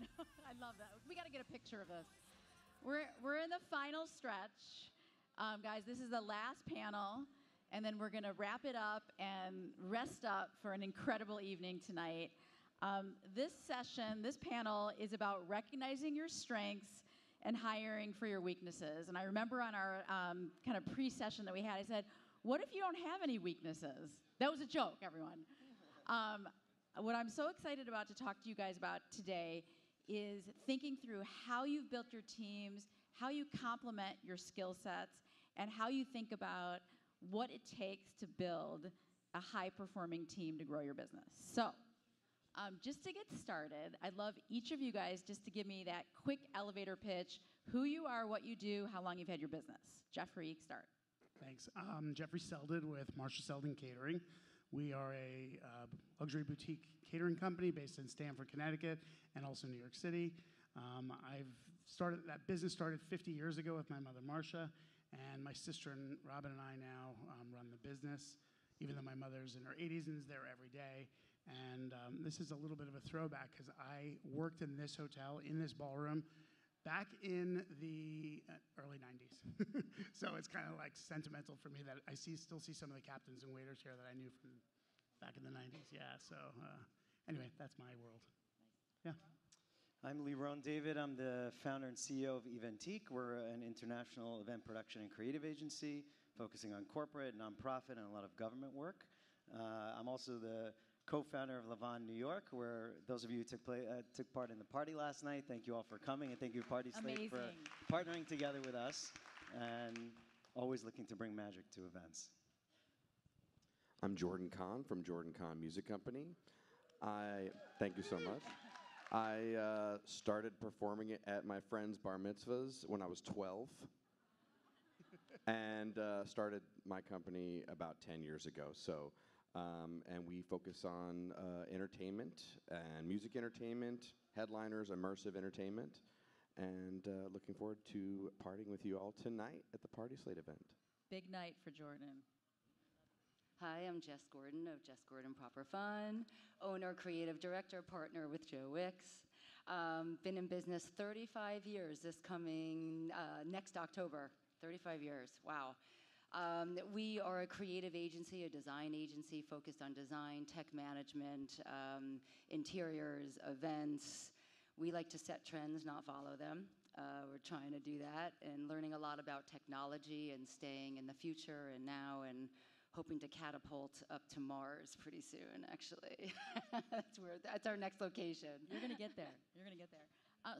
one. I love that. We got to get a picture of this. We're in the final stretch. Guys, this is the last panel, and then we're going to wrap it up and rest up for an incredible evening tonight. This session, this panel, is about recognizing your strengths and hiring for your weaknesses. And I remember on our kind of pre-session that we had, I said, what if you don't have any weaknesses? That was a joke, everyone. What I'm so excited about to talk to you guys about today is thinking through how you've built your teams, how you complement your skill sets, and how you think about what it takes to build a high-performing team to grow your business. So, just to get started, I'd love each of you guys just to give me that quick elevator pitch, who you are, what you do, how long you've had your business. Jeffrey, start. Thanks. Jeffrey Selden with Marcia Selden Catering. We are a luxury boutique catering company based in Stamford, Connecticut, and also New York City. That business started 50 years ago with my mother, Marcia, and my sister and Robin and I now run the business, even though my mother's in her 80s and is there every day. And this is a little bit of a throwback because I worked in this hotel, in this ballroom, back in the early 90s. So it's kind of like sentimental for me that I still see some of the captains and waiters here that I knew from back in the 90s. Yeah, so anyway, that's my world. Yeah. I'm Liron David. I'm the founder and CEO of Eventique. We're an international event production and creative agency focusing on corporate, nonprofit, and a lot of government work. I'm also the co-founder of Liron, New York, where those of you who took part in the party last night, thank you all for coming, and thank you, PartySlate, for partnering together with us and always looking to bring magic to events. I'm Jordan Kahn from Jordan Kahn Music Company. Thank you so much. I started performing at my friend's bar mitzvahs when I was 12 and started my company about 10 years ago. So. And we focus on entertainment and music entertainment, headliners, immersive entertainment, and looking forward to partying with you all tonight at the PartySlate event. Big night for Jordan. Hi, I'm Jes Gordon of Jes Gordon properFUN, owner, creative director, partner with Joe Wicks. Been in business 35 years this coming next October. 35 years, wow. We are a creative agency, a design agency focused on design, tech management, interiors, events. We like to set trends, not follow them. We're trying to do that and learning a lot about technology and staying in the future and now and hoping to catapult up to Mars pretty soon, actually. That's our next location. You're going to get there. You're going to get there.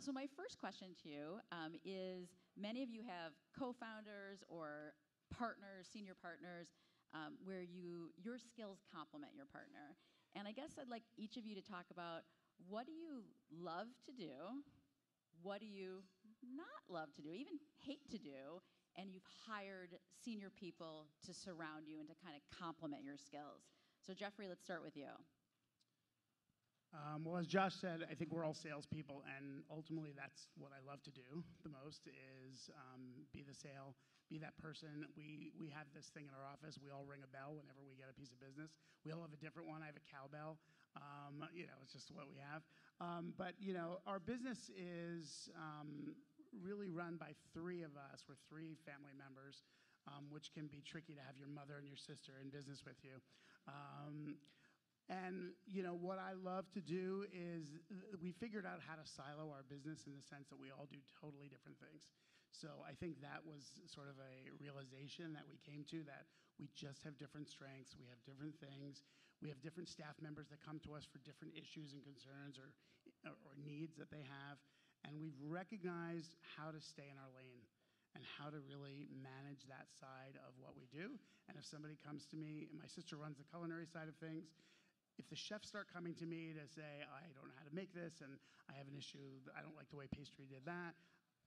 So my first question to you is, many of you have co-founders or partners, senior partners, where your skills complement your partner. And I guess I'd like each of you to talk about, what do you love to do? What do you not love to do, even hate to do? And you've hired senior people to surround you and to kind of complement your skills. So Jeffrey, let's start with you. Well, as Josh said, I think we're all salespeople, and ultimately that's what I love to do the most is be the sale, be that person. We have this thing in our office. We all ring a bell whenever we get a piece of business. We all have a different one. I have a cowbell. It's just what we have. But our business is really run by three of us. We're three family members, which can be tricky to have your mother and your sister in business with you. And what I love to do is we figured out how to silo our business in the sense that we all do totally different things. So I think that was sort of a realization that we came to, that we just have different strengths, we have different things, we have different staff members that come to us for different issues and concerns or needs that they have, and we've recognized how to stay in our lane and how to really manage that side of what we do. And if somebody comes to me, and my sister runs the culinary side of things, if the chefs start coming to me to say, I don't know how to make this, and I have an issue, I don't like the way pastry did that,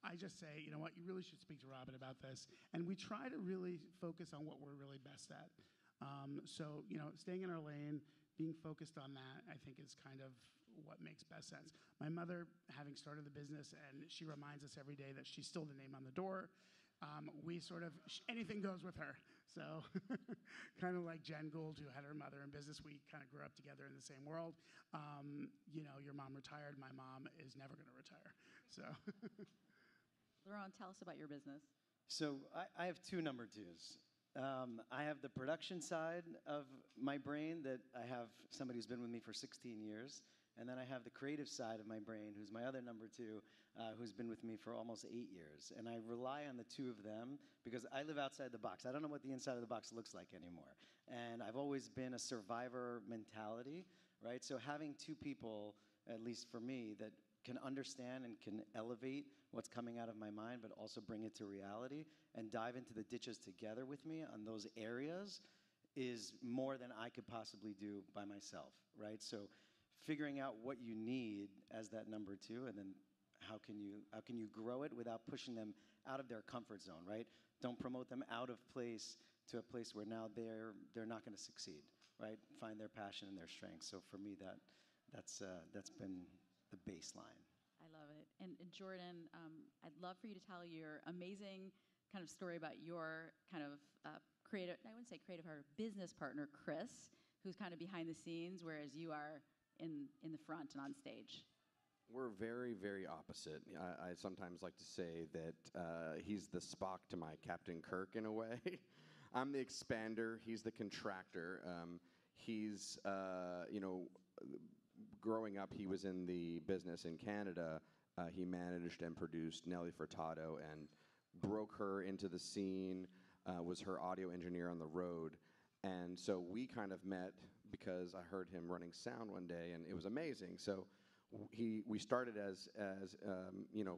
I just say, you know what, you really should speak to Robin about this. And we try to really focus on what we're really best at. So, staying in our lane, being focused on that, I think is kind of what makes best sense. My mother, having started the business, and she reminds us every day that she's still the name on the door. We sort of, anything goes with her. So kind of like Jen Gould, who had her mother in business, we kind of grew up together in the same world. Your mom I'm retired. My mom is never going to retire. So, Liron, tell us about your business. So I have two number twos. I have the production side of my brain that I have somebody who's been with me for 16 years. And then I have the creative side of my brain, who's my other number two, who's been with me for almost 8 years. And I rely on the two of them because I live outside the box. I don't know what the inside of the box looks like anymore. And I've always been a survivor mentality, right? So having two people, at least for me, that can understand and can elevate what's coming out of my mind, but also bring it to reality and dive into the ditches together with me on those areas is more than I could possibly do by myself, right? So figuring out what you need as that number two, and then how can you grow it without pushing them out of their comfort zone, right? Don't promote them out of place to a place where now they're not going to succeed, right? Find their passion and their strength. So for me, that's been the baseline. I love it. And Jordan, I'd love for you to tell your amazing kind of story about your kind of creative, I wouldn't say creative partner, business partner, Chris, who's kind of behind the scenes, whereas you are in the front and on stage. We're very, very opposite. I sometimes like to say that he's the Spock to my Captain Kirk in a way. I'm the expander. He's the contractor. He's, growing up, he was in the business in Canada. He managed and produced Nelly Furtado and broke her into the scene, was her audio engineer on the road. And so we kind of met because I heard him running sound one day, and it was amazing. So we started as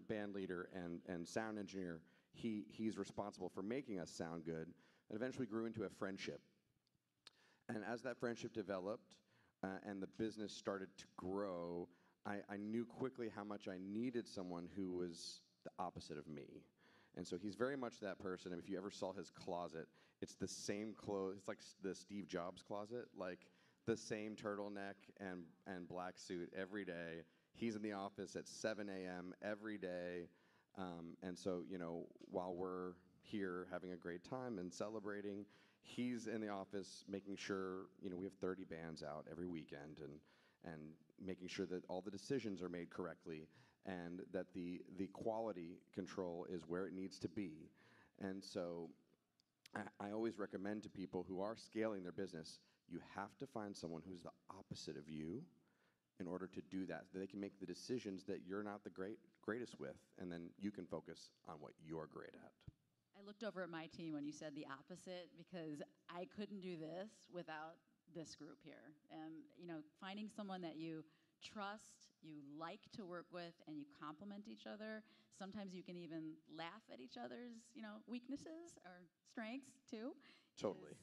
band leader and sound engineer. He's responsible for making us sound good, and eventually grew into a friendship. And as that friendship developed and the business started to grow, I knew quickly how much I needed someone who was the opposite of me. And so he's very much that person. If you ever saw his closet, it's the same clothes. It's like the Steve Jobs closet, like the same turtleneck and black suit every day. He's in the office at 7 a.m. every day. And so, while we're here having a great time and celebrating, he's in the office making sure, we have 30 bands out every weekend and making sure that all the decisions are made correctly and that the quality control is where it needs to be. And so I always recommend to people who are scaling their business, you have to find someone who's the opposite of you in order to do that, so they can make the decisions that you're not the greatest with, and then you can focus on what you're great at. I looked over at my team when you said the opposite because I couldn't do this without this group here. And, finding someone that you trust, you like to work with, and you complement each other. Sometimes you can even laugh at each other's, weaknesses or strengths too. Totally.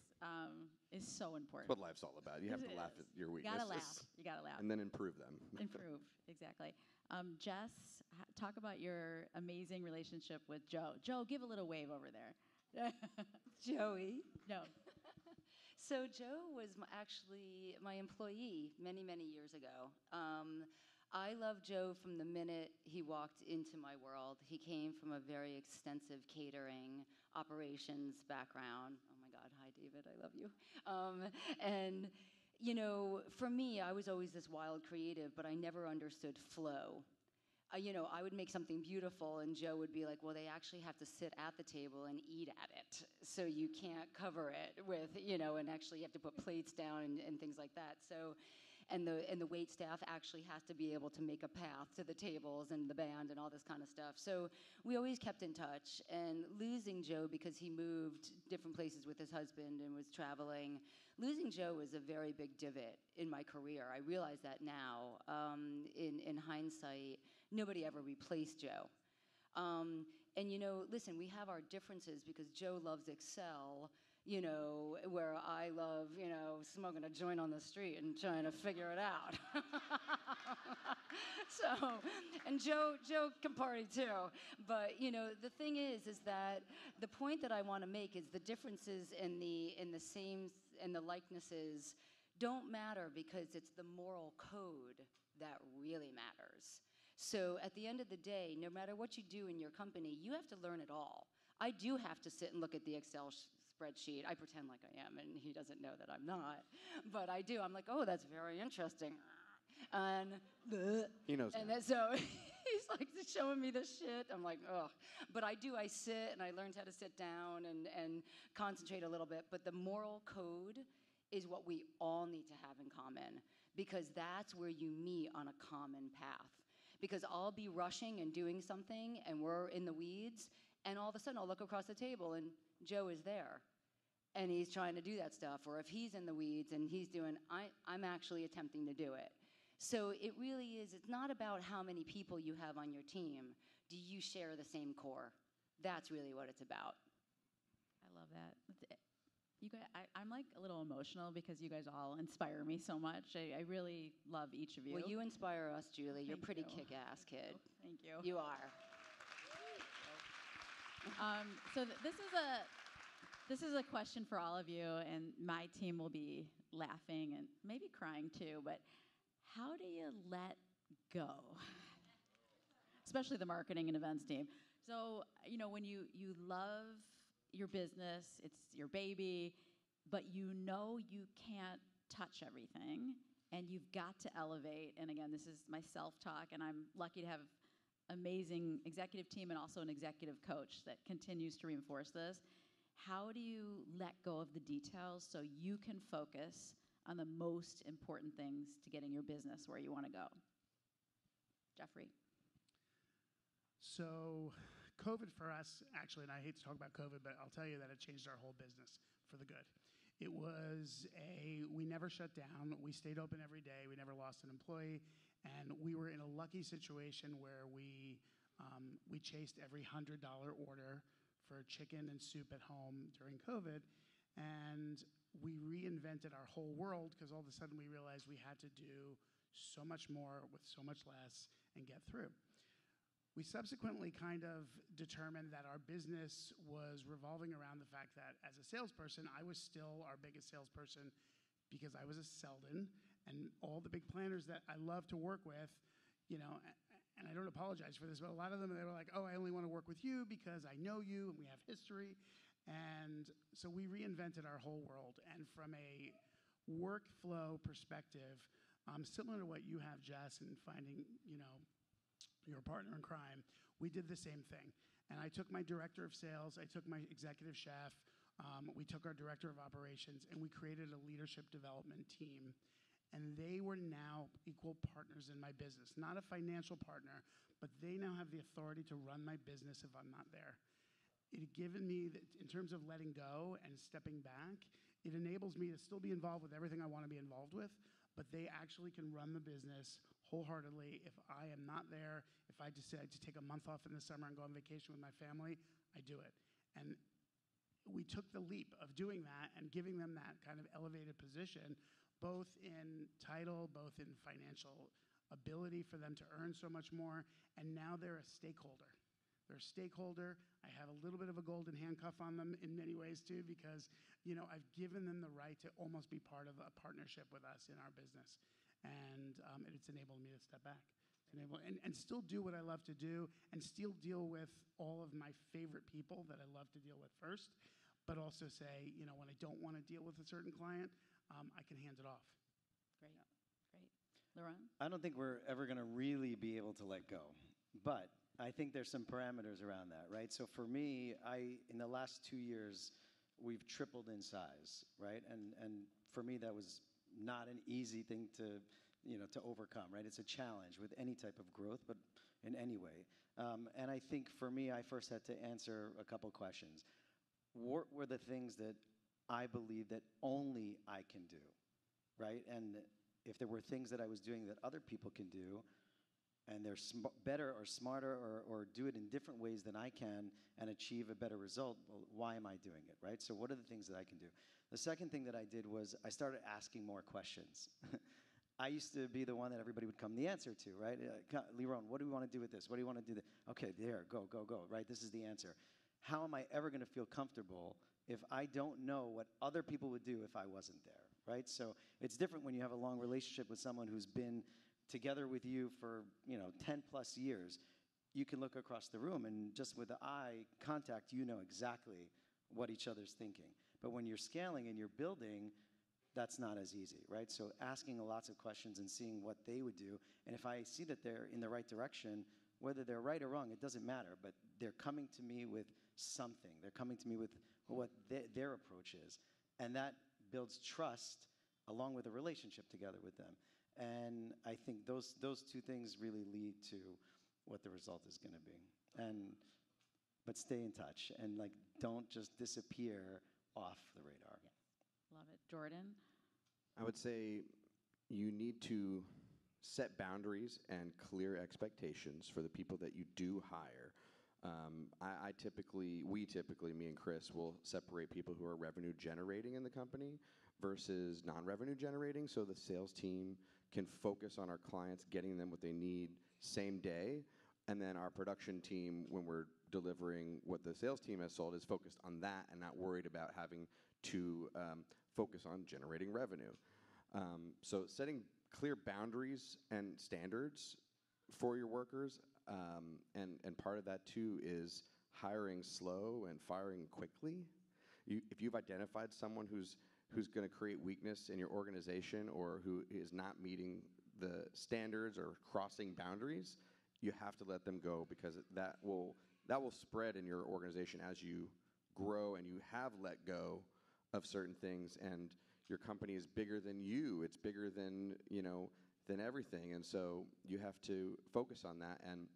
Is so important. That's what life's all about. You have to laugh at your weaknesses. You gotta laugh. And then improve them. Improve, exactly. Jess, talk about your amazing relationship with Joe. Joe, give a little wave over there. Joey. No. So Joe was actually my employee many, many years ago. I loved Joe from the minute he walked into my world. He came from a very extensive catering operations background. Oh my God, hi David, I love you. And for me, I was always this wild creative, but I never understood flow. I would make something beautiful, and Joe would be like, well, they actually have to sit at the table and eat at it, so you can't cover it with, and actually you have to put plates down and things like that. So, and the wait staff actually has to be able to make a path to the tables and the band and all this kind of stuff. So we always kept in touch, and losing Joe because he moved different places with his husband and was traveling, losing Joe was a very big divot in my career. I realize that now. In hindsight, nobody ever replaced Joe. And listen, we have our differences because Joe loves Excel, where I love, smoking a joint on the street and trying to figure it out. So, and Joe can party too. But, the thing is that the point that I want to make is the differences in the likenesses don't matter because it's the moral code that really matters. So at the end of the day, no matter what you do in your company, you have to learn it all. I do have to sit and look at the Excel spreadsheet. I pretend like I am, and he doesn't know that I'm not. But I do. I'm like, oh, that's very interesting. And knows And now. then, so he's like showing me this shit. I'm like, ugh. But I sit and I learned how to sit down and concentrate a little bit. But the moral code is what we all need to have in common, because that's where you meet on a common path. Because I'll be rushing and doing something and we're in the weeds, and all of a sudden I'll look across the table and Joe is there and he's trying to do that stuff. Or if he's in the weeds and he's doing, I'm actually attempting to do it. So it really is, it's not about how many people you have on your team. Do you share the same core? That's really what it's about. I love that. You guys, I'm like a little emotional because you guys all inspire me so much. I really love each of you. Well, you inspire us, Julie. You're Thank pretty you. kick-ass, kid. Thank you. You are. So this is a question for all of you, and my team will be laughing and maybe crying too, but how do you let go? Especially the marketing and events team. So, when you love your business, it's your baby, but you can't touch everything, and you've got to elevate. And again, this is my self-talk, and I'm lucky to have amazing executive team and also an executive coach that continues to reinforce this. How do you let go of the details so you can focus on the most important things to getting your business where you want to go? Jeffrey. So COVID for us, actually, and I hate to talk about COVID, but I'll tell you that it changed our whole business for the good. We never shut down. We stayed open every day. We never lost an employee. And we were in a lucky situation where we chased every $100 order for chicken and soup at home during COVID. And we reinvented our whole world because all of a sudden we realized we had to do so much more with so much less and get through. We subsequently kind of determined that our business was revolving around the fact that as a salesperson, I was still our biggest salesperson because I was a Selden, and all the big planners that I love to work with, and I don't apologize for this, but a lot of them, they were like, oh, I only want to work with you because I know you and we have history. And so we reinvented our whole world. And from a workflow perspective, similar to what you have, Jess, and finding, your partner in crime, we did the same thing. And I took my director of sales, I took my executive chef, we took our director of operations, and we created a leadership development team. And they were now equal partners in my business. Not a financial partner, but they now have the authority to run my business if I'm not there. It had given me, in terms of letting go and stepping back, it enables me to still be involved with everything I want to be involved with, but they actually can run the business wholeheartedly. If I am not there, if I decide to take a month off in the summer and go on vacation with my family, I do it. And we took the leap of doing that and giving them that kind of elevated position, both in title, both in financial ability for them to earn so much more, and now they're a stakeholder. They're a stakeholder. I have a little bit of a golden handcuff on them in many ways too, because I've given them the right to almost be part of a partnership with us in our business, and it's enabled me to step back, and still do what I love to do, and still deal with all of my favorite people that I love to deal with first, but also say, when I don't want to deal with a certain client, I can hand it off. Great. Liron? I don't think we're ever going to really be able to let go, but I think there's some parameters around that, right? So for me, in the last 2 years, we've tripled in size, right? And for me, that was not an easy thing to overcome, right? It's a challenge with any type of growth, but in any way. And I think for me, I first had to answer a couple questions. What were the things that I believe that only I can do, right? And if there were things that I was doing that other people can do, and they're better or smarter or do it in different ways than I can and achieve a better result, well, why am I doing it, right? So what are the things that I can do? The second thing that I did was I started asking more questions. I used to be the one that everybody would come the answer to, right? Liron, what do we want to do with this? What do you want to do? Okay, there, go, right? This is the answer. How am I ever going to feel comfortable if I don't know what other people would do if I wasn't there, right? So it's different when you have a long relationship with someone who's been together with you for 10 plus years. You can look across the room and just with the eye contact, you know exactly what each other's thinking. But when you're scaling and you're building, that's not as easy, right? So asking lots of questions and seeing what they would do, and if I see that they're in the right direction, whether they're right or wrong, it doesn't matter, but they're coming to me with something. They're coming to me with what their approach is, and that builds trust along with a relationship together with them. And I think those two things really lead to what the result is going to be. But stay in touch and like don't just disappear off the radar. Yeah. Love it. Jordan? I would say you need to set boundaries and clear expectations for the people that you do hire. We typically, me and Chris, will separate people who are revenue generating in the company versus non-revenue generating, so the sales team can focus on our clients, getting them what they need same day, and then our production team, when we're delivering what the sales team has sold, is focused on that and not worried about having to focus on generating revenue. So setting clear boundaries and standards for your workers, and part of that too is hiring slow and firing quickly. If you've identified someone who's going to create weakness in your organization or who is not meeting the standards or crossing boundaries, you have to let them go, because that will spread in your organization as you grow and you have let go of certain things, and your company is bigger than you. It's bigger than, than everything, and so you have to focus on that. And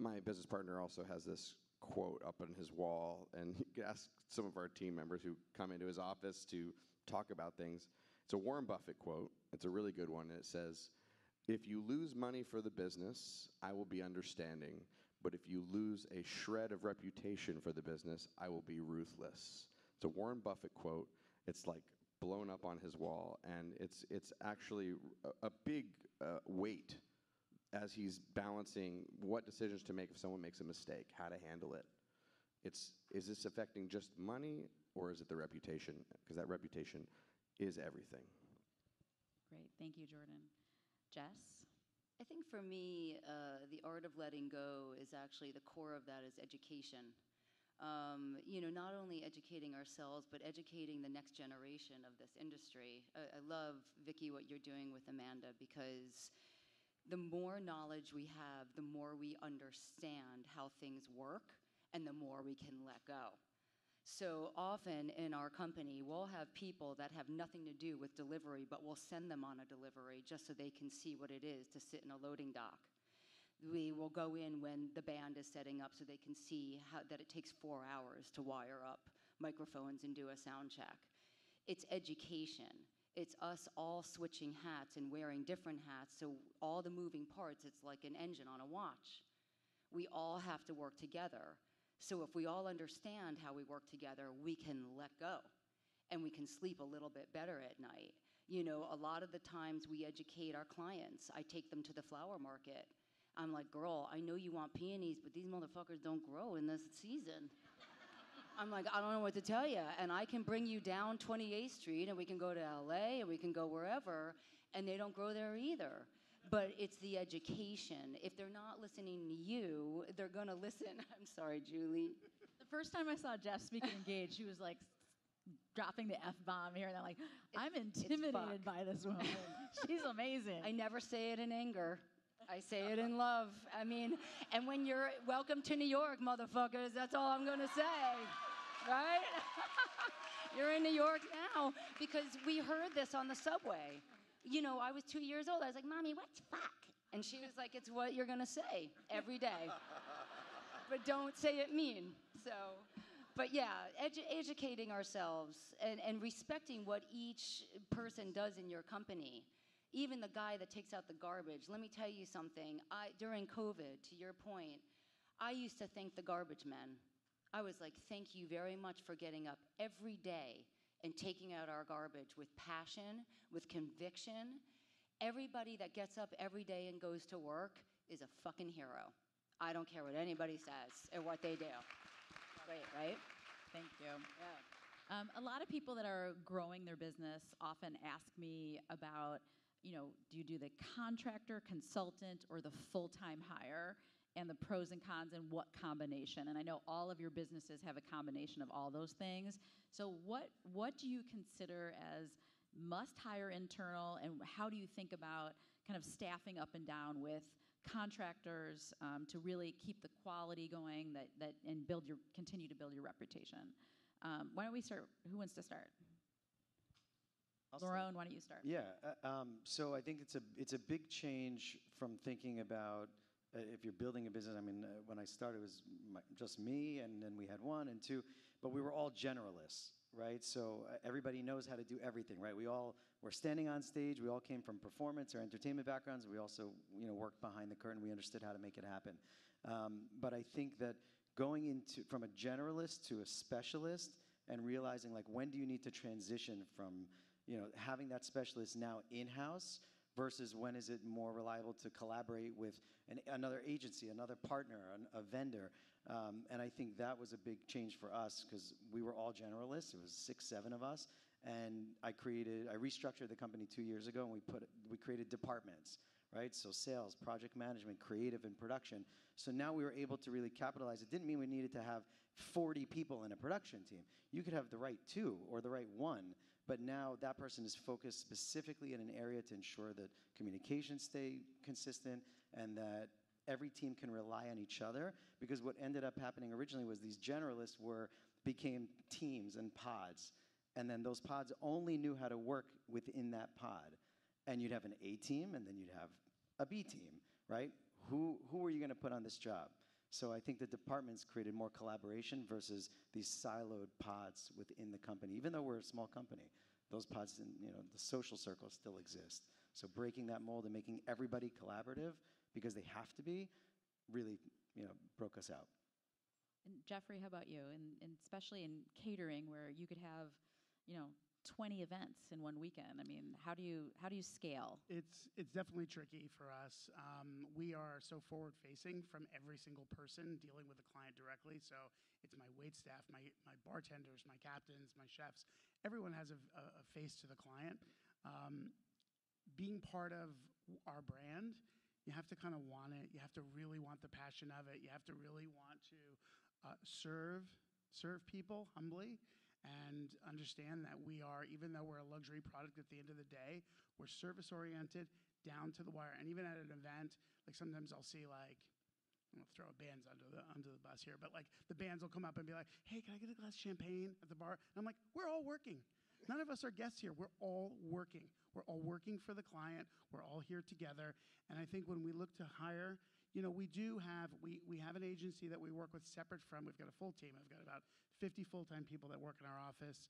my business partner also has this quote up on his wall, and you can ask some of our team members who come into his office to talk about things. It's a Warren Buffett quote. It's a really good one, and it says, "If you lose money for the business, I will be understanding. But if you lose a shred of reputation for the business, I will be ruthless." It's a Warren Buffett quote. It's like blown up on his wall, and it's actually a big weight as he's balancing what decisions to make if someone makes a mistake, how to handle it. Is this affecting just money, or is it the reputation? Because that reputation is everything. Great. Thank you, Jordan. Jess? I think for me, the art of letting go is actually the core of that is education. Not only educating ourselves, but educating the next generation of this industry. I love, Vicki, what you're doing with Amanda, because the more knowledge we have, the more we understand how things work, and the more we can let go. So often in our company, we'll have people that have nothing to do with delivery, but we'll send them on a delivery just so they can see what it is to sit in a loading dock. We will go in when the band is setting up so they can see that it takes 4 hours to wire up microphones and do a sound check. It's education. It's us all switching hats and wearing different hats, so all the moving parts, it's like an engine on a watch. We all have to work together. So if we all understand how we work together, we can let go, and we can sleep a little bit better at night. A lot of the times we educate our clients. I take them to the flower market. I'm like, "Girl, I know you want peonies, but these motherfuckers don't grow in this season." I'm like, "I don't know what to tell you." And I can bring you down 28th Street, and we can go to LA, and we can go wherever, and they don't grow there either. But it's the education. If they're not listening to you, they're going to listen. I'm sorry, Julie. The first time I saw Jess speak at Engage, she was like dropping the F-bomb here, and I'm like, I'm intimidated by this woman. She's amazing. I never say it in anger. I say it in love. And when you're welcome to New York, motherfuckers, that's all I'm going to say, right? You're in New York now, because we heard this on the subway. I was 2 years old. I was like, "Mommy, what's fuck?" And she was like, "It's what you're going to say every day. But don't say it mean." But yeah, educating ourselves and respecting what each person does in your company. Even the guy that takes out the garbage. Let me tell you something. During COVID, to your point, I used to thank the garbage men. I was like, "Thank you very much for getting up every day and taking out our garbage with passion, with conviction." Everybody that gets up every day and goes to work is a fucking hero. I don't care what anybody says or what they do. Great, right? Thank you. Yeah. A lot of people that are growing their business often ask me about, do you do the contractor, consultant, or the full-time hire? and the pros and cons and what combination. And I know all of your businesses have a combination of all those things. So what do you consider as must-hire internal, and how do you think about kind of staffing up and down with contractors to really keep the quality going and continue to build your reputation? Why don't we start? Who wants to start? Liron, why don't you start? Yeah. So I think it's a big change from thinking about if you're building a business. I mean, when I started, it was just me, and then we had one and two, but we were all generalists, right? So everybody knows how to do everything, right? We all were standing on stage. We all came from performance or entertainment backgrounds. We also, worked behind the curtain. We understood how to make it happen. But I think that going from a generalist to a specialist and realizing, like, when do you need to transition from having that specialist now in-house versus when is it more reliable to collaborate with another agency, another partner, a vendor. And I think that was a big change for us because we were all generalists. It was 6, 7 of us. And I restructured the company 2 years ago, and we created departments, right? So sales, project management, creative, and production. So now we were able to really capitalize. It didn't mean we needed to have 40 people in a production team. You could have the right 2 or the right 1, but now that person is focused specifically in an area to ensure that communications stay consistent and that every team can rely on each other. Because what ended up happening originally was these generalists became teams and pods. And then those pods only knew how to work within that pod. And you'd have an A team, and then you'd have a B team, right? Who are you going to put on this job? So I think the departments created more collaboration versus these siloed pods within the company. Even though we're a small company, those pods in the social circle still exist. So breaking that mold and making everybody collaborative because they have to be really broke us out. And Jeffrey, how about you? And especially in catering, where you could have 20 events in one weekend. I mean, how do you scale? It's definitely tricky for us. We are so forward-facing from every single person dealing with the client directly. So it's my wait staff, my bartenders, my captains, my chefs. Everyone has a face to the client. Being part of our brand, you have to kind of want it. You have to really want the passion of it. You have to really want to serve people humbly. And understand that we are, even though we're a luxury product at the end of the day, we're service-oriented, down to the wire. And even at an event, like sometimes I'll see like, I'm gonna throw bands under the bus here, but like the bands will come up and be like, hey, can I get a glass of champagne at the bar? And I'm like, we're all working. None of us are guests here. We're all working. We're all working for the client. We're all here together. And I think when we look to hire, we have an agency that we work with separate from. We've got a full team. I've got about 50 full-time people that work in our office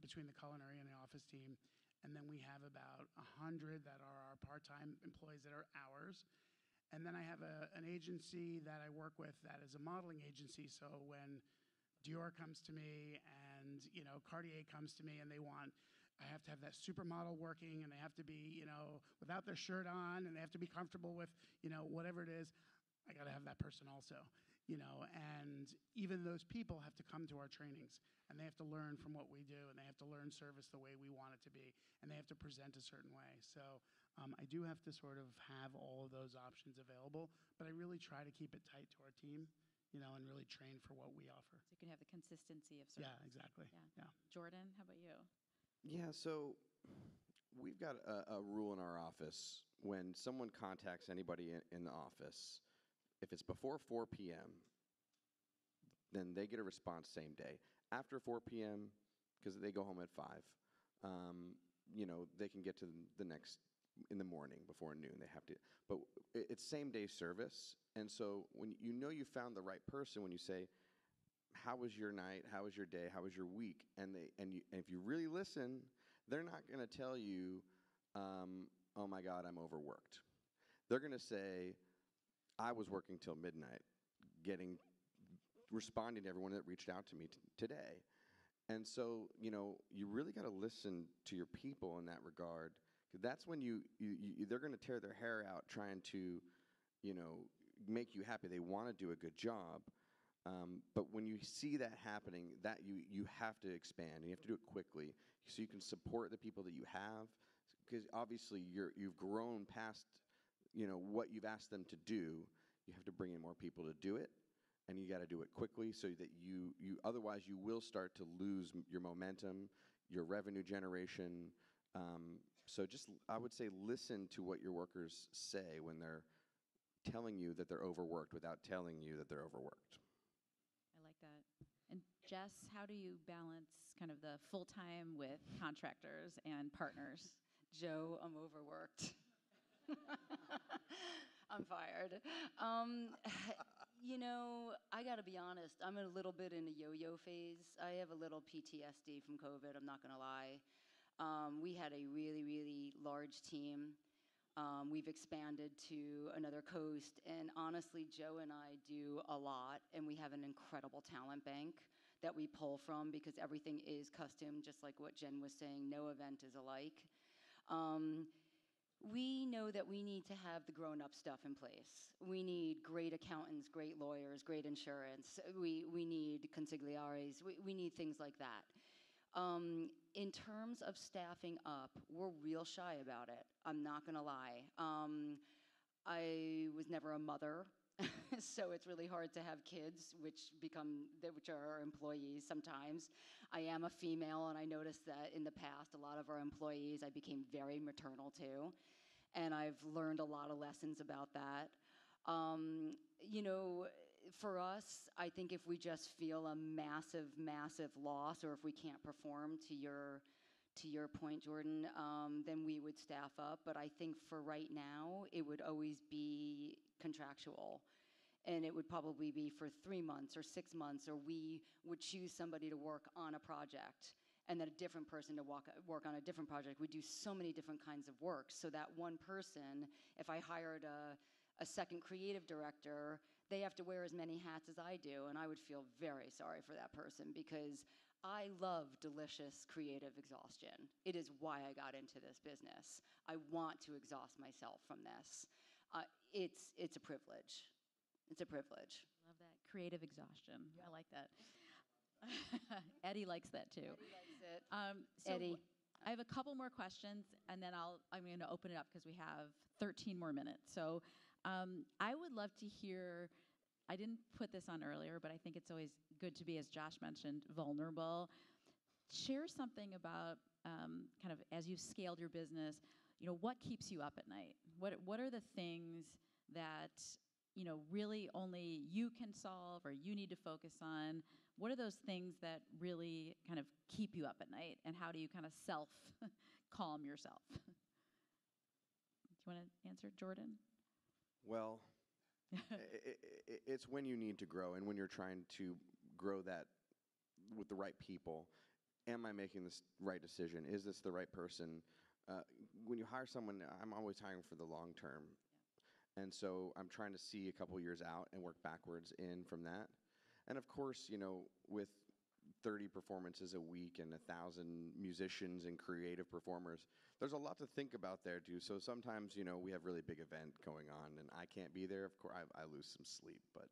between the culinary and the office team. And then we have about 100 that are our part-time employees that are ours. And then I have an agency that I work with that is a modeling agency. So when Dior comes to me and Cartier comes to me and I have to have that supermodel working, and they have to be without their shirt on, and they have to be comfortable with whatever it is. I got to have that person also. And even those people have to come to our trainings, and they have to learn from what we do, and they have to learn service the way we want it to be, and they have to present a certain way. So I do have to sort of have all of those options available, but I really try to keep it tight to our team, and really train for what we offer. So you can have the consistency of service. Yeah, exactly. Yeah. Jordan, how about you? Yeah, so we've got a rule in our office. When someone contacts anybody in the office, if it's before 4 p.m., then they get a response same day. After 4 p.m., because they go home at 5, they can get to the next in the morning before noon. They have to, but it's same day service. And so when you found the right person, when you say, how was your night? How was your day? How was your week? And if you really listen, they're not going to tell you, oh my God, I'm overworked. They're going to say, I was working till midnight, responding to everyone that reached out to me today. And so, you really got to listen to your people in that regard. 'Cause that's when they're going to tear their hair out trying to, make you happy. They want to do a good job. But when you see that happening, that you have to expand, and you have to do it quickly so you can support the people that you have, because obviously you've grown past what you've asked them to do. you have to bring in more people to do it, and you got to do it quickly so that otherwise you will start to lose your momentum, your revenue generation. So just, I would say, listen to what your workers say when they're telling you that they're overworked without telling you that they're overworked. I like that. And Jess, how do you balance kind of the full-time with contractors and partners? Joe, I'm overworked. I'm fired. You know, I got to be honest. I'm a little bit in a yo-yo phase. I have a little PTSD from COVID. I'm not going to lie. We had a really, really large team. We've expanded to another coast, and honestly, Joe and I do a lot, and we have an incredible talent bank that we pull from because everything is custom, just like what Jen was saying. No event is alike. We know that we need to have the grown-up stuff in place. We need great accountants, great lawyers, great insurance. We need consigliaries. We need things like that. In terms of staffing up, we're real shy about it. I'm not going to lie. I was never a mother, so it's really hard to have kids, which are our employees sometimes. I am a female, and I noticed that in the past, a lot of our employees, I became very maternal too, and I've learned a lot of lessons about that. You know, for us, I think if we just feel a massive, massive loss, or if we can't perform, to your point, Jordan, then we would staff up. But I think for right now, it would always be contractual. And it would probably be for 3 months or 6 months, or we would choose somebody to work on a project and then a different person to work on a different project. We do so many different kinds of work. So that one person, if I hired a second creative director, they have to wear as many hats as I do, and I would feel very sorry for that person because I love delicious creative exhaustion. It is why I got into this business. I want to exhaust myself from this. It's a privilege. It's a privilege. Love that. Creative exhaustion. I like that. Eddie likes that too. Eddie likes it. So Eddie. I have a couple more questions, and then I'm going to open it up because we have 13 more minutes. So I would love to hear, I didn't put this on earlier, but I think it's always good to be, as Josh mentioned, vulnerable. Share something about kind of as you've scaled your business, you know, what keeps you up at night? What are the things that, you know, really only you can solve or you need to focus on? What are those things that really kind of keep you up at night, and how do you kind of self-calm yourself? Do you want to answer, Jordan? Well, it's when you need to grow and when you're trying to grow that with the right people. Am I making this right decision? Is this the right person? When you hire someone, I'm always hiring for the long term. And so I'm trying to see a couple years out and work backwards in from that. And of course, you know, with 30 performances a week and 1,000 musicians and creative performers, there's a lot to think about there too. So sometimes, you know, we have really big event going on and I can't be there. Of course, I lose some sleep, but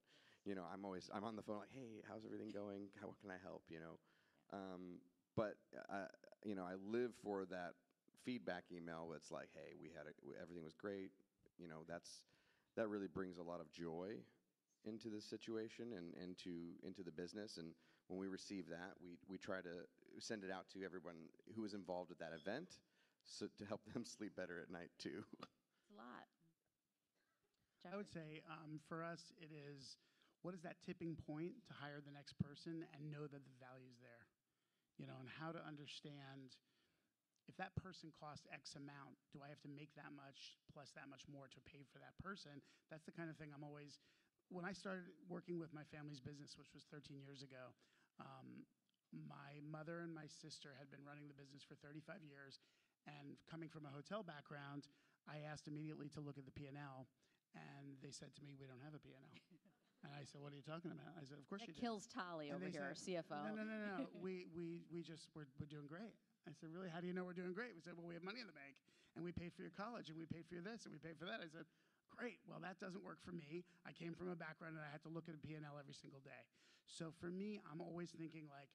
you know, I'm on the phone like, hey, how's everything going? What can I help? You know, but you know, I live for that feedback email. That's like, hey, everything was great. You know, that really brings a lot of joy into the situation and into the business. And when we receive that, we try to send it out to everyone who was involved at that event, so to help them sleep better at night too. It's a lot. I would say for us, it is, what is that tipping point to hire the next person and know that the value's there? You know, and how to understand, if that person costs X amount, do I have to make that much plus that much more to pay for that person? That's the kind of thing I'm always, when I started working with my family's business, which was 13 years ago, my mother and my sister had been running the business for 35 years. And coming from a hotel background, I asked immediately to look at the P&L. And they said to me, we don't have a P&L. And I said, what are you talking about? I said, of course you do. That kills Tolly over here, our CFO. No. We're doing great. I said, really, how do you know we're doing great? We said, well, we have money in the bank, and we paid for your college, and we paid for your this, and we paid for that. I said, great, well, that doesn't work for me. I came from a background, and I had to look at a P&L every single day. So for me, I'm always thinking, like,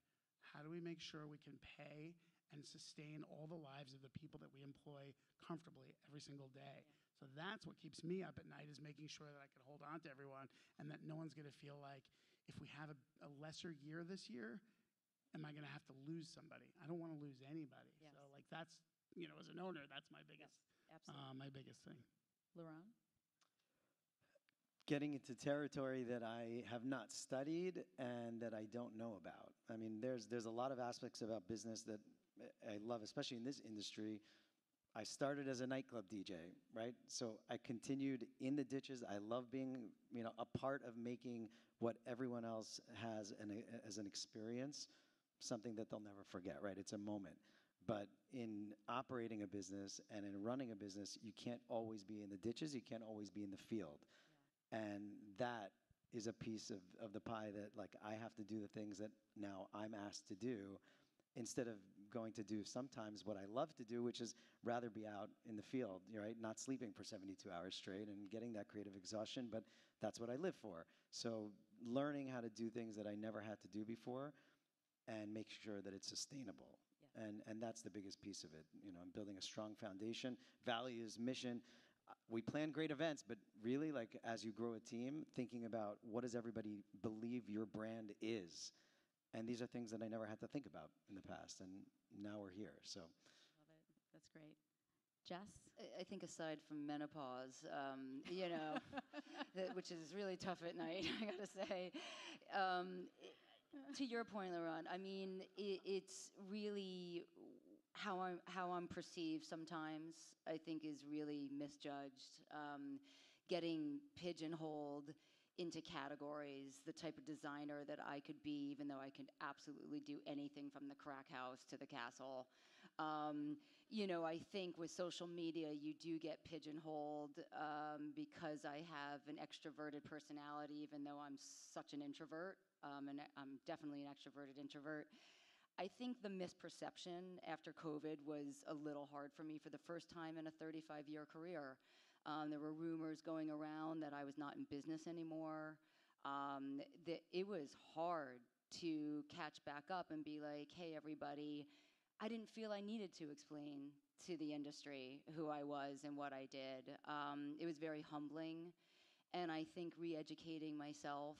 how do we make sure we can pay and sustain all the lives of the people that we employ comfortably every single day? So that's what keeps me up at night, is making sure that I can hold on to everyone and that no one's going to feel like, if we have a lesser year this year, am I going to have to lose somebody? I don't want to lose anybody. Yes. So like that's, as an owner, that's my biggest, Absolutely. my biggest thing. Liron? Getting into territory that I have not studied and that I don't know about. I mean, there's a lot of aspects about business that I love, especially in this industry. I started as a nightclub DJ, right? So I continued in the ditches. I love being, a part of making what everyone else has as an experience, something that they'll never forget, right? It's a moment. But in operating a business and in running a business, you can't always be in the ditches. You can't always be in the field. And that is a piece of the pie that, like, I have to do the things that now I'm asked to do, instead of going to do sometimes what I love to do, which is rather be out in the field, right? Not sleeping for 72 hours straight and getting that creative exhaustion, but that's what I live for. So learning how to do things that I never had to do before and make sure that it's sustainable. Yeah. And that's the biggest piece of it. I'm building a strong foundation, values, mission. We plan great events, but really, like, as you grow a team, thinking about what does everybody believe your brand is. And these are things that I never had to think about in the past, and now we're here, so. Love it. That's great. Jess? I think aside from menopause, which is really tough at night, I gotta say, to your point, Liron, I mean, it's really how I'm perceived sometimes, I think, is really misjudged. Getting pigeonholed into categories, the type of designer that I could be, even though I could absolutely do anything from the crack house to the castle. I think with social media, you do get pigeonholed because I have an extroverted personality, even though I'm such an introvert, and I'm definitely an extroverted introvert. I think the misperception after COVID was a little hard for me for the first time in a 35-year career. There were rumors going around that I was not in business anymore. That it was hard to catch back up and be like, hey, everybody, I didn't feel I needed to explain to the industry who I was and what I did. It was very humbling, and I think re-educating myself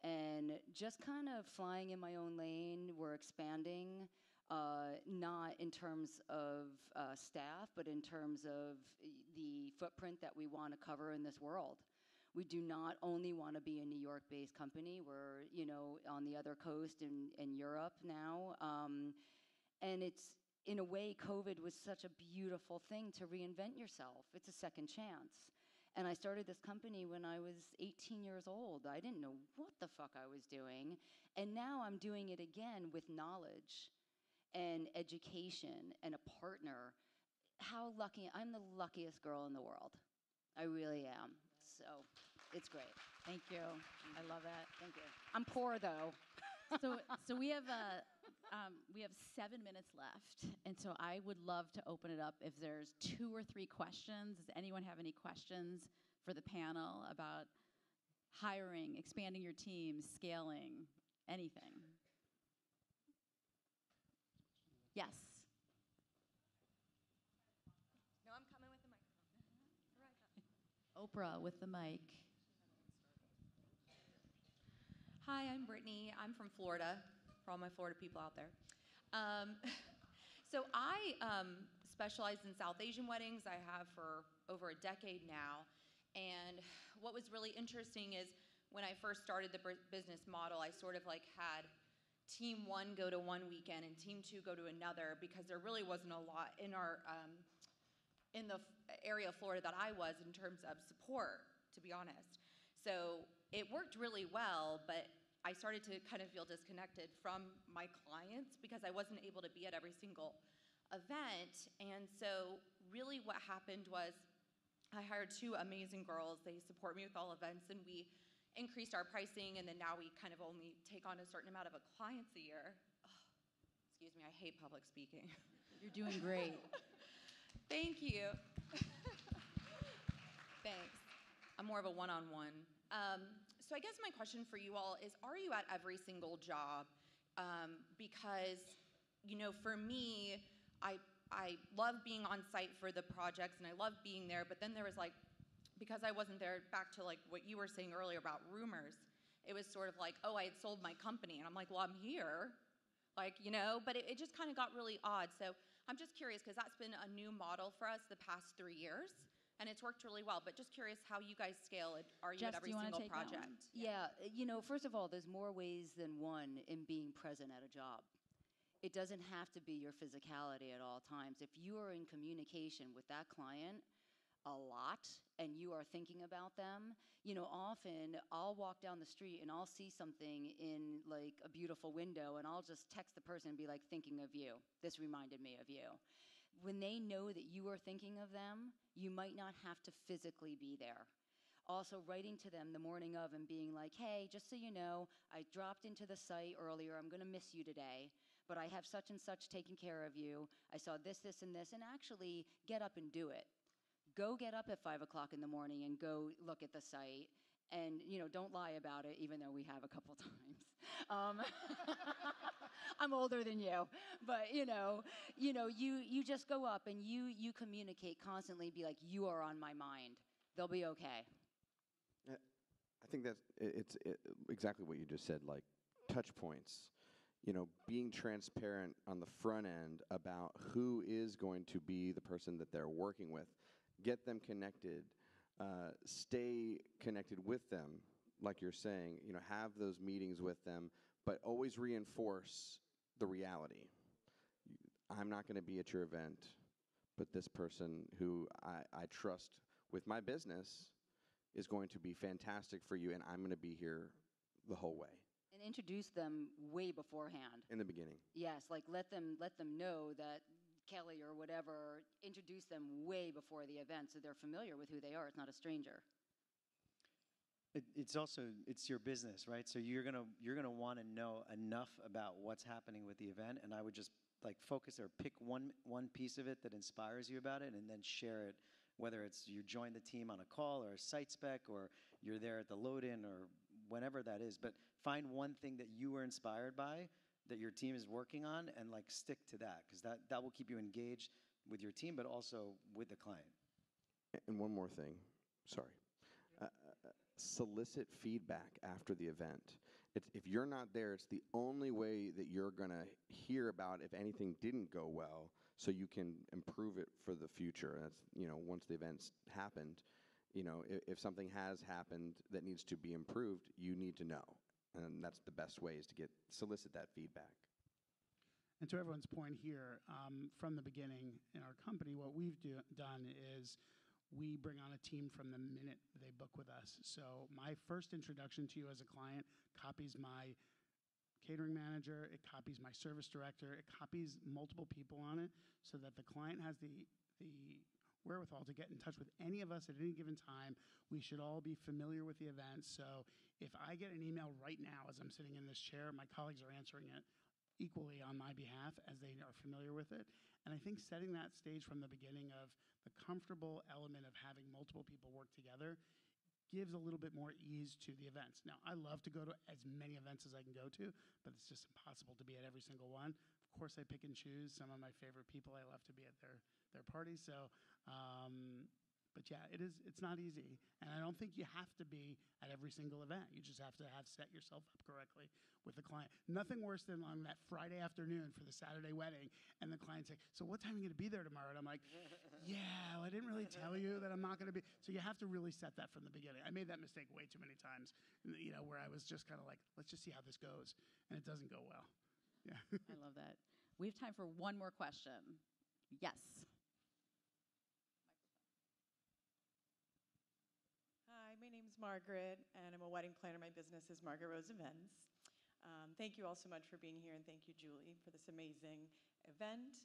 and just kind of flying in my own lane. We're expanding, not in terms of staff, but in terms of the footprint that we want to cover in this world. We do not only want to be a New York-based company. We're, on the other coast in Europe now. And it's, in a way, COVID was such a beautiful thing to reinvent yourself. It's a second chance. And I started this company when I was 18 years old. I didn't know what the fuck I was doing. And now I'm doing it again with knowledge and education and a partner. How lucky, I'm the luckiest girl in the world. I really am. So it's great. Thank you. I love that. Thank you. I'm poor, though. So we have 7 minutes left, and so I would love to open it up if there's 2 or 3 questions. Does anyone have any questions for the panel about hiring, expanding your team, scaling, anything? Yes. No, I'm coming with the microphone. Oprah with the mic. Hi, I'm Brittany. I'm from Florida, for all my Florida people out there. So I specialize in South Asian weddings. I have for over a decade now. And what was really interesting is when I first started the business model, I sort of like had team 1 go to one weekend and team 2 go to another, because there really wasn't a lot in our in the area of Florida that I was in terms of support, to be honest. So it worked really well, but I started to kind of feel disconnected from my clients because I wasn't able to be at every single event. And so really what happened was I hired 2 amazing girls. They support me with all events, and we increased our pricing, and then now we kind of only take on a certain amount of clients a year. Oh, excuse me, I hate public speaking. You're doing great. Thank you. Thanks. I'm more of a one-on-one. So I guess my question for you all is, are you at every single job? Because, for me, I I love being on site for the projects and I love being there, but then there was like, because I wasn't there, back to like what you were saying earlier about rumors, it was sort of like, oh, I had sold my company. And I'm like, well, I'm here. Like, you know, but it just kind of got really odd. So I'm just curious, because that's been a new model for us the past 3 years, and it's worked really well. But just curious how you guys scale it. Are you Jess, at every do you wanna single take that one? project? Yeah, you know, first of all, there's more ways than one in being present at a job. It doesn't have to be your physicality at all times. If you are in communication with that client a lot and you are thinking about them, you know, often I'll walk down the street and I'll see something in like a beautiful window and I'll just text the person and be like, thinking of you. This reminded me of you. When they know that you are thinking of them, you might not have to physically be there. Also, writing to them the morning of and being like, hey, just so you know, I dropped into the site earlier. I'm going to miss you today, but I have such and such taking care of you. I saw this, this, and this, and actually get up and do it. Go get up at 5 o'clock in the morning and go look at the site. And, you know, don't lie about it, even though we have a couple times. I'm older than you, but you just go up and you communicate constantly. Be like, you are on my mind. They'll be okay. I think it's exactly what you just said, like touch points. You know, being transparent on the front end about who is going to be the person that they're working with. Get them connected. Stay connected with them, like you're saying. You know, have those meetings with them, but always reinforce the reality. I'm not going to be at your event, but this person who I trust with my business is going to be fantastic for you, and I'm going to be here the whole way. And introduce them way beforehand. In the beginning. Yes, like let them know that Kelly or whatever, introduce them way before the event so they're familiar with who they are. It's not a stranger. It's your business, right? So you're gonna want to know enough about what's happening with the event, and I would just like focus or pick one piece of it that inspires you about it, and then share it. Whether it's you join the team on a call or a site spec, or you're there at the load-in, or whenever that is, but find one thing that you were inspired by, that your team is working on, and like stick to that, because that will keep you engaged with your team, but also with the client. And one more thing, sorry. Solicit feedback after the event. If you're not there, it's the only way that you're going to hear about if anything didn't go well, so you can improve it for the future. That's, you know, once the event's happened, you know, if something has happened that needs to be improved, you need to know. And that's the best way, is to solicit that feedback. And to everyone's point here, from the beginning in our company, what we've done is we bring on a team from the minute they book with us. So my first introduction to you as a client copies my catering manager, it copies my service director, it copies multiple people on it, so that the client has the wherewithal to get in touch with any of us at any given time. We should all be familiar with the event. So if I get an email right now as I'm sitting in this chair, my colleagues are answering it equally on my behalf, as they are familiar with it. And I think setting that stage from the beginning of the comfortable element of having multiple people work together gives a little bit more ease to the events. Now, I love to go to as many events as I can go to, but it's just impossible to be at every single one. Of course, I pick and choose some of my favorite people. I love to be at their parties. So, but yeah, it's not easy. And I don't think you have to be at every single event. You just have to set yourself up correctly with the client. Nothing worse than on that Friday afternoon for the Saturday wedding, and the client's like, so what time are you going to be there tomorrow? And I'm like, yeah, well, I didn't really tell you that I'm not going to be. So you have to really set that from the beginning. I made that mistake way too many times, you know, where I was just kind of like, let's just see how this goes. And it doesn't go well. Yeah. I love that. We have time for one more question. Yes. Hi, my name is Margaret, and I'm a wedding planner. My business is Margaret Rose Events. Thank you all so much for being here, and thank you, Julie, for this amazing event.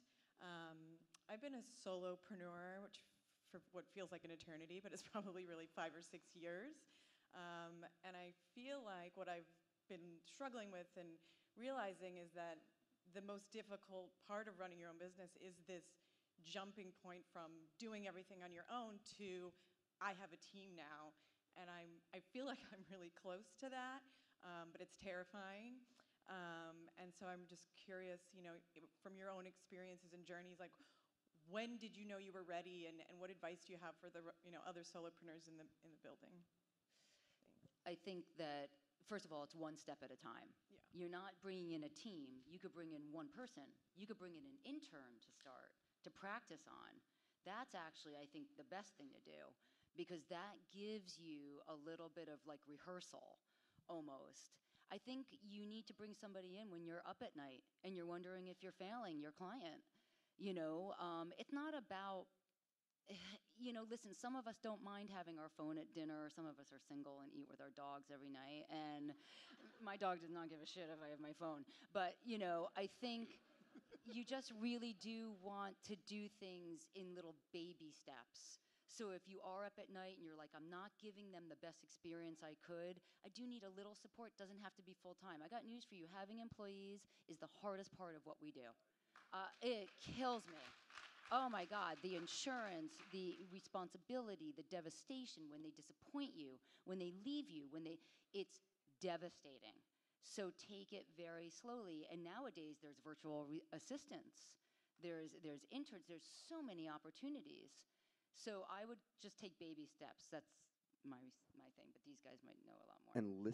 I've been a solopreneur, which for what feels like an eternity, but it's probably really 5 or 6 years. And I feel like what I've been struggling with and realizing is that the most difficult part of running your own business is this jumping point from doing everything on your own to I have a team now. And I feel like I'm really close to that, but it's terrifying. And so I'm just curious, you know, from your own experiences and journeys, like, when did you know you were ready, and what advice do you have for the other solopreneurs in the building? I think that, first of all, it's one step at a time. Yeah. You're not bringing in a team. You could bring in one person. You could bring in an intern to start, to practice on. That's actually, I think, the best thing to do, because that gives you a little bit of like rehearsal almost. I think you need to bring somebody in when you're up at night and you're wondering if you're failing your client. It's not about, listen, some of us don't mind having our phone at dinner. Some of us are single and eat with our dogs every night. And my dog does not give a shit if I have my phone. But, I think you just really do want to do things in little baby steps. So if you are up at night and you're like, I'm not giving them the best experience I could, I do need a little support. Doesn't have to be full time. I got news for you. Having employees is the hardest part of what we do. It kills me. Oh my God, the insurance, the responsibility, the devastation when they disappoint you, when they leave you, it's devastating. So take it very slowly. And nowadays there's virtual assistants, there's interns, there's so many opportunities. So I would just take baby steps. That's my thing, but these guys might know a lot more. And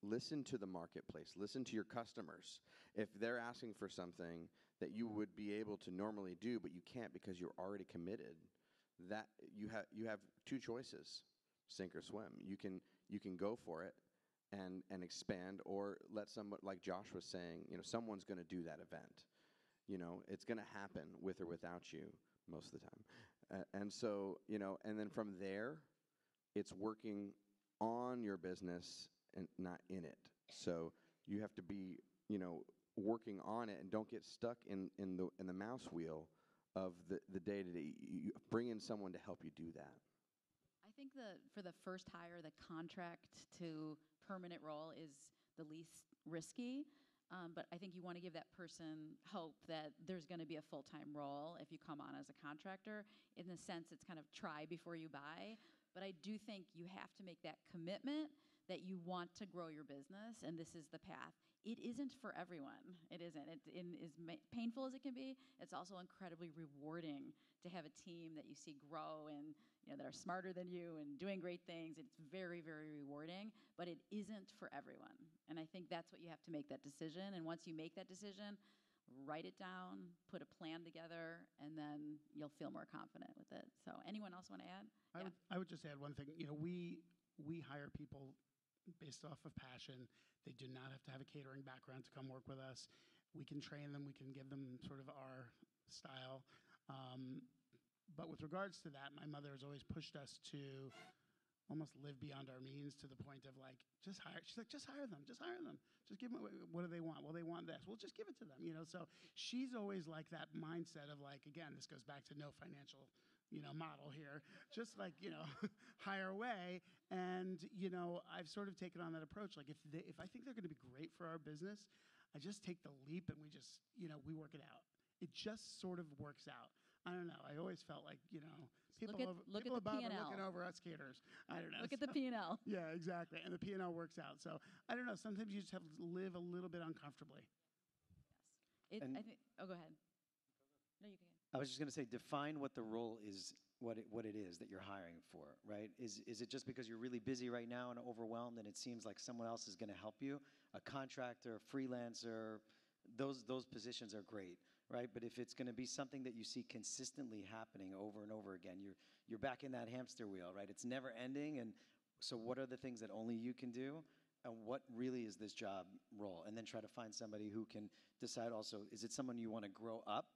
listen to the marketplace. Listen to your customers. If they're asking for something that you would be able to normally do, but you can't because you're already committed, that you have two choices: sink or swim. You can go for it and expand, or let someone, like Josh was saying, someone's going to do that event. It's going to happen with or without you most of the time. And so, and then from there, it's working on your business and not in it. So you have to be, working on it, and don't get stuck in the mouse wheel of the day-to-day. You bring in someone to help you do that. I think for the first hire, the contract to permanent role is the least risky. But I think you want to give that person hope that there's going to be a full-time role if you come on as a contractor. In the sense, it's kind of try before you buy. But I do think you have to make that commitment that you want to grow your business, and this is the path. It isn't for everyone. It isn't. As painful as it can be, it's also incredibly rewarding to have a team that you see grow and that are smarter than you and doing great things. It's very, very rewarding, but it isn't for everyone. And I think that's what you have to make that decision. And once you make that decision, write it down, put a plan together, and then you'll feel more confident with it. So anyone else want to add? I would just add one thing. We hire people based off of passion. They do not have to have a catering background to come work with us. We can train them. We can give them sort of our style. But with regards to that, my mother has always pushed us to almost live beyond our means, to the point of like, just hire. She's like, just hire them. Just hire them. Just give them, what do they want? Well, they want this. Well, just give it to them. So she's always like that mindset of like, again, this goes back to no financial model here, just like, hire away. And, I've sort of taken on that approach. Like if I think they're going to be great for our business, I just take the leap and we just, we work it out. It just sort of works out. I don't know. I always felt like, people above are looking over us caterers. I don't know. Look at the P&L. Yeah, exactly. And the P&L works out. So I don't know. Sometimes you just have to live a little bit uncomfortably. Yes. Go ahead. No, you can. I was just going to say, define what the role is, what it is that you're hiring for, right? Is it just because you're really busy right now and overwhelmed and it seems like someone else is going to help you? A contractor, a freelancer, those positions are great, right? But if it's going to be something that you see consistently happening over and over again, you're back in that hamster wheel, right? It's never ending. And so what are the things that only you can do? And what really is this job role? And then try to find somebody who can decide also, is it someone you want to grow up,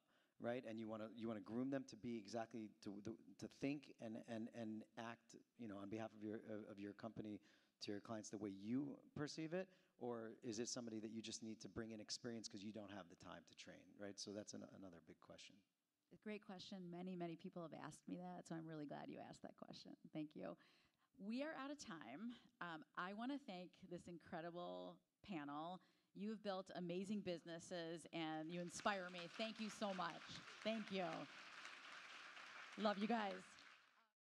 right? And you want to groom them to be exactly to think and act, on behalf of your company to your clients the way you perceive it, or is it somebody that you just need to bring in experience because you don't have the time to train, right? So that's another big question. A great question. Many, many people have asked me that, so I'm really glad you asked that question. Thank you. We are out of time. I want to thank this incredible panel. You've built amazing businesses, and you inspire me. Thank you so much. Thank you. Love you guys.